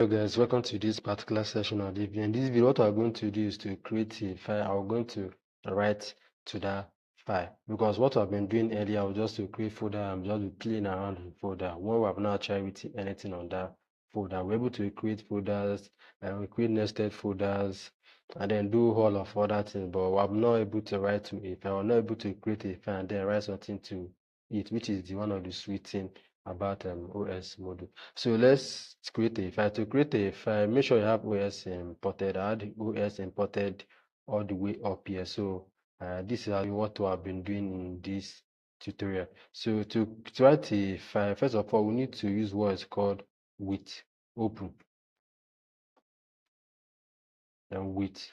Hello guys, welcome to this particular session of the video. In this video, what we're going to do is to create a file. I'm going to write to that file because what I've been doing earlier was just to create folder. I'm just playing around with folder. When we have not tried with anything on that folder, we're able to create folders and we create nested folders and then do all of other things. But I'm not able to write to a file. I'm not able to create a file and then write something to it, which is one of the sweet things about OS module. So let's create a file. To create a file, make sure you have OS imported. I had OS imported all the way up here. So this is what we have been doing in this tutorial. So to write a file, first of all, we need to use what is called with open. And with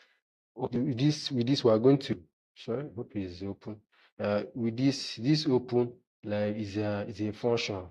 this we are going to, sorry, hope it is open. With this open, like is a function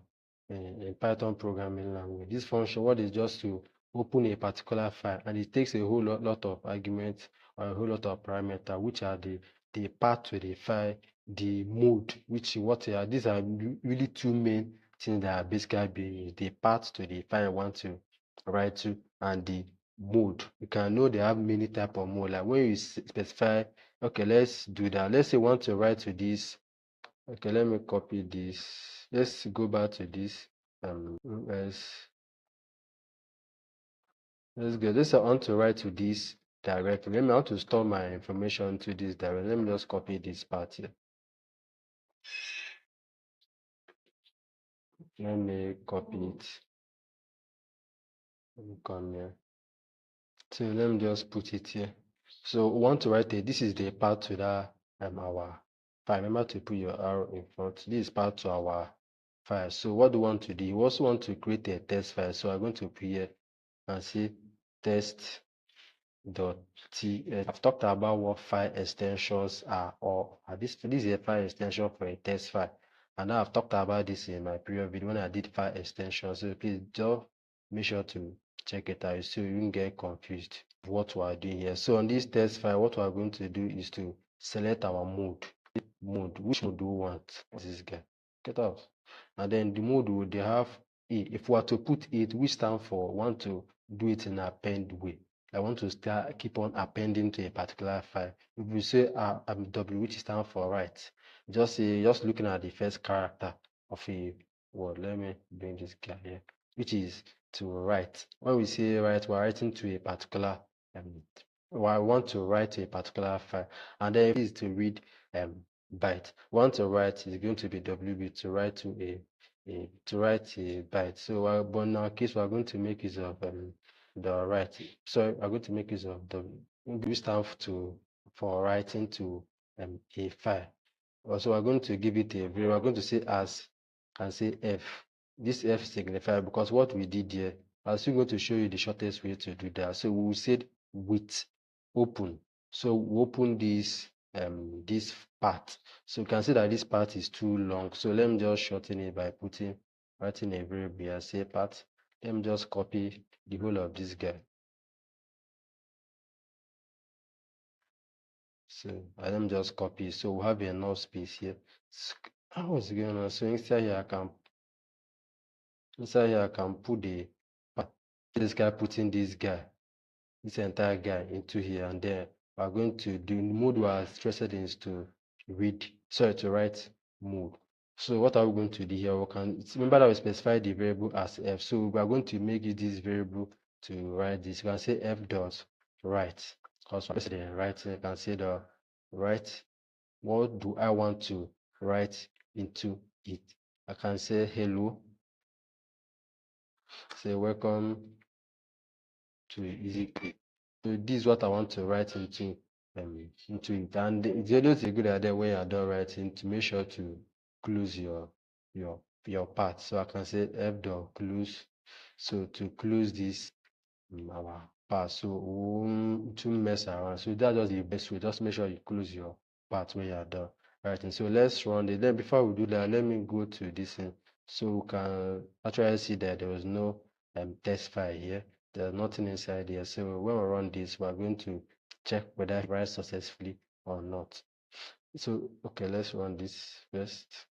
in Python programming language. This function, what is just to open a particular file, and it takes a whole lot of arguments or a whole lot of parameters, which are the path to the file, the mode, which what are these are really two main things that are basically being used: the path to the file I want to write to, and the mode. You can know they have many type of mode. Like when you specify, okay, let's do that. Let's say we want to write to this. Okay, let me copy this. Let's go back to this. Let's go. This I want to write to this directly. Let me want to store my information to this directly. Let me just copy this part here. Let me copy it. Let me come here. So let me just put it here. So we want to write it. This is the path to that our file. Remember to put your arrow in front. This is path to our file. So what do we want to do? We also want to create a test file. So I'm going to put here and say test.ts. I've talked about what file extensions are, or this is a file extension for a test file. And I've talked about this in my previous video when I did file extensions. So please just make sure to check it out so you don't get confused what we are doing here. So on this test file, what we are going to do is to select our mode. Which mode do we want? This guy. Get out. And then the mode would they have A. If we are to put it, we stand for want to do it in append way. I want to keep on appending to a particular file. If we say W, which stands for write, just looking at the first character of a word. Let me bring this guy here, which is to write. When we say write, we're writing to a particular I want to write to a particular file, and then if it is to read byte. Want to write is going to be WB to write to a byte. So but in our case, we are going to make use of the write. So I'm going to make use of the we stand for writing to a file. Also, we're going to give it a variable. We're going to say as and say f. This f signifies because what we did here, I'm still going to show you the shortest way to do that. So we said with open. So we open this part. So you can see that this part is too long. So let me just shorten it by writing a variable here, say part. Let me just copy the whole of this guy. So let me just copy. So we have enough space here. What's going on? So inside here I can put this guy, putting this entire guy into here, and then we're going to do mode we are interested in is to write mode. So what are we going to do here? We can remember that we specify the variable as f. So we are going to make this variable to write this. You can say f dot write. Also, writing, you can say the write. What do I want to write into it? I can say hello. Say welcome to easy. So this is what I want to write into it. And it's always a good idea when you are done writing to make sure to close your part. So I can say f dot close. So to close this our part, so we won't to mess around. So that's just the best way. Just make sure you close your part when you are done writing. So let's run it. Then before we do that, let me go to this thing so we can actually see that there was no test file here. There's nothing inside here. So when we run this, we're going to check whether it writes successfully or not. So okay, let's run this first.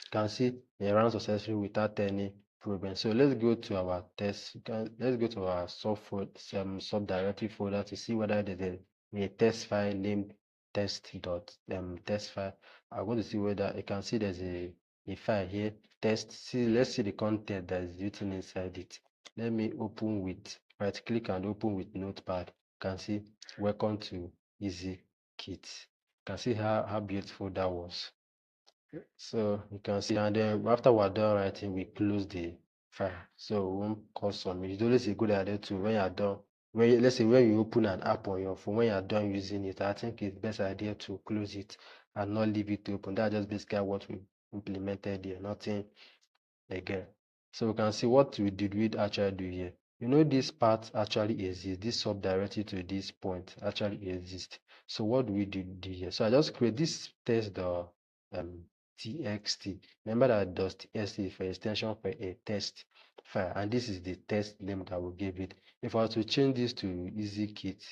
You can see it ran successfully without any problem. So let's go to our test. Let's go to our subdirectory folder to see whether there's a test file named test file. I'm going to see whether you can see there's a file here, test. See, let's see the content that is written inside it. Let me open with right click and open with Notepad. You can see welcome to EasyKit. You can see how beautiful that was. So you can see, and then after we're done writing, we close the file. So we won't cause some. It's always a good idea to, when you're done, let's say when you open an app on your phone, when you're done using it, I think it's best idea to close it and not leave it open. That's just basically what we implemented here, nothing again. So we can see what we did we actually do here. You know, this part actually exists, this subdirectory to this point actually exists. So what do we do here? So I just create this txt. Remember that .txt for extension for a test file, and this is the test name that we give it. If I was to change this to EasyKit,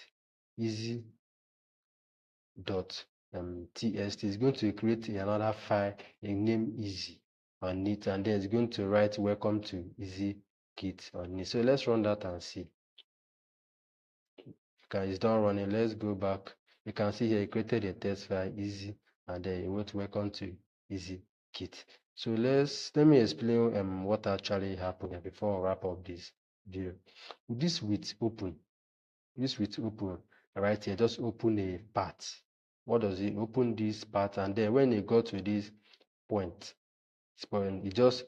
easy.txt, is going to create another file, a name easy on it, and then it's going to write welcome to EasyKit on it. So let's run that and see. Okay, it's done running. Let's go back. You can see here it created a test file easy, and then it wrote welcome to EasyKit. So let me explain what actually happened here before I wrap up this video. This with open right here, just open a path. What does it open? This path, and then when it got to this point, it just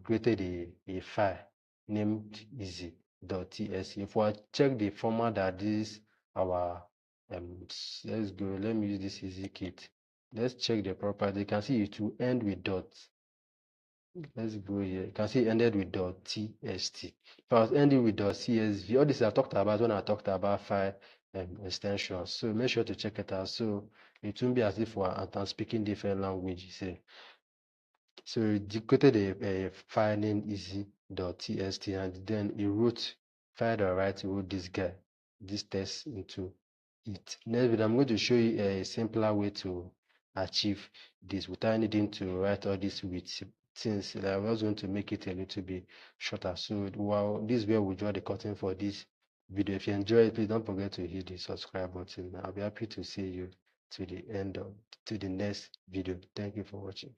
created a file named easy.txt. If I check the format that this our let's go, let me use this EasyKit. Let's check the property. You can see it will end with dot. Let's go here. You can see it ended with .txt. If I was ending with .csv, all this I talked about when I talked about file extensions. So make sure to check it out. So it won't be as if I'm speaking different languages here. So it created a file named easy.txt, and then he wrote he wrote this text into it. Next video, I'm going to show you a simpler way to achieve this without needing to write all this with things. I was going to make it a little bit shorter. So while this is where we draw the curtain for this video. If you enjoy it, please don't forget to hit the subscribe button. I'll be happy to see you to the end of to the next video. Thank you for watching.